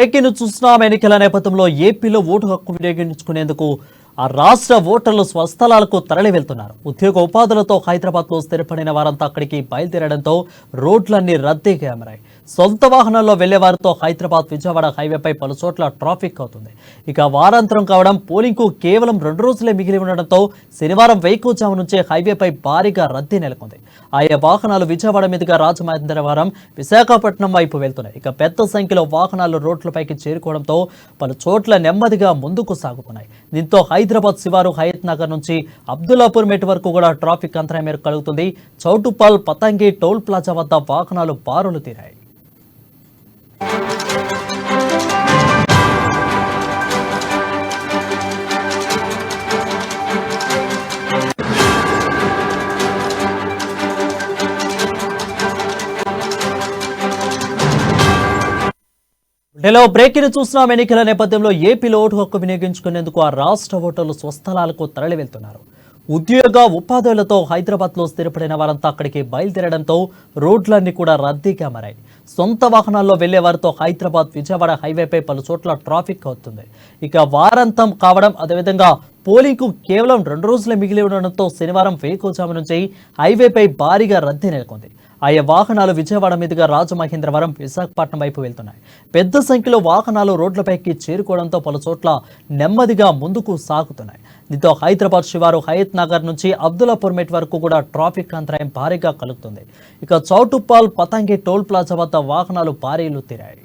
Breaking చూస్తున్నాం. ఎన్నికల నేపథ్యంలో ఏపీలో ఓటు హక్కు వినియోగించుకునేందుకు ఆ రాష్ట్ర ఓటర్లు స్వస్థలాలకు తరలి వెళ్తున్నారు. ఉద్యోగ ఉపాధులతో హైదరాబాద్లో స్థిరపడిన వారంతా అక్కడికి బయలుదేరడంతో రోడ్లన్నీ రద్దీగా మారాయి. సొంత వాహనాల్లో వెళ్లే వారితో హైదరాబాద్ విజయవాడ హైవేపై పలు చోట్ల ట్రాఫిక్ అవుతుంది. ఇక వారాంతరం కావడం, పోలింగ్కు కేవలం 2 రోజులే మిగిలి ఉండడంతో శనివారం వేకువజాము నుంచే హైవేపై భారీగా రద్దీ నెలకొంది. ఆయా వాహనాలు విజయవాడ మీదుగా రాజమహేంద్రవరం, విశాఖపట్నం వైపు వెళ్తున్నాయి. ఇక పెద్ద సంఖ్యలో వాహనాలు రోడ్లపైకి చేరుకోవడంతో పలు చోట్ల నెమ్మదిగా ముందుకు సాగుతున్నాయి. దీంతో హైదరాబాద్ శివారు హయత్ నగర్ నుంచి అబ్దుల్లాపూర్ మెట్ వరకు కూడా ట్రాఫిక్ అంతరాయం మేరకు కలుగుతుంది. చౌటుప్పల్, పతంగి టోల్ ప్లాజా వద్ద వాహనాలు బారులు తీరాయి. ఢిల్లీలో బ్రేకింగ్ చూస్తున్నాం. ఎన్నికల నేపథ్యంలో ఏపీలో ఓటు హక్కు వినియోగించుకునేందుకు ఆ రాష్ట్ర ఓటర్లు స్వస్థలాలకు తరలి వెళ్తున్నారు. ఉద్యోగ ఉపాధులతో హైదరాబాద్లో స్థిరపడిన వారంతా అక్కడికి బయలుదేరడంతో రోడ్లన్నీ కూడా రద్దీగా మారాయి. సొంత వాహనాల్లో వెళ్లే వారితో హైదరాబాద్ విజయవాడ హైవేపై పలు చోట్ల ట్రాఫిక్ అవుతుంది. ఇక వారాంతం కావడం, అదేవిధంగా పోలింగ్కు కేవలం 2 రోజులే మిగిలి ఉండడంతో శనివారం వేకువజాము నుంచి హైవేపై భారీగా రద్దీ నెలకొంది. ఆయా వాహనాలు విజయవాడ మీదుగా రాజమహేంద్రవరం, విశాఖపట్నం వైపు వెళ్తున్నాయి. పెద్ద సంఖ్యలో వాహనాలు రోడ్లపైకి చేరుకోవడంతో పలు చోట్ల నెమ్మదిగా ముందుకు సాగుతున్నాయి. దీంతో హైదరాబాద్ శివారు హయత్ నగర్ నుంచి అబ్దుల్లాపూర్ మెట్ వరకు కూడా ట్రాఫిక్ అంతరాయం భారీగా కలుగుతుంది. ఇక చౌటుప్పల్, పతంగి టోల్ ప్లాజా వద్ద వాహనాలు భారీలు తీరాయి.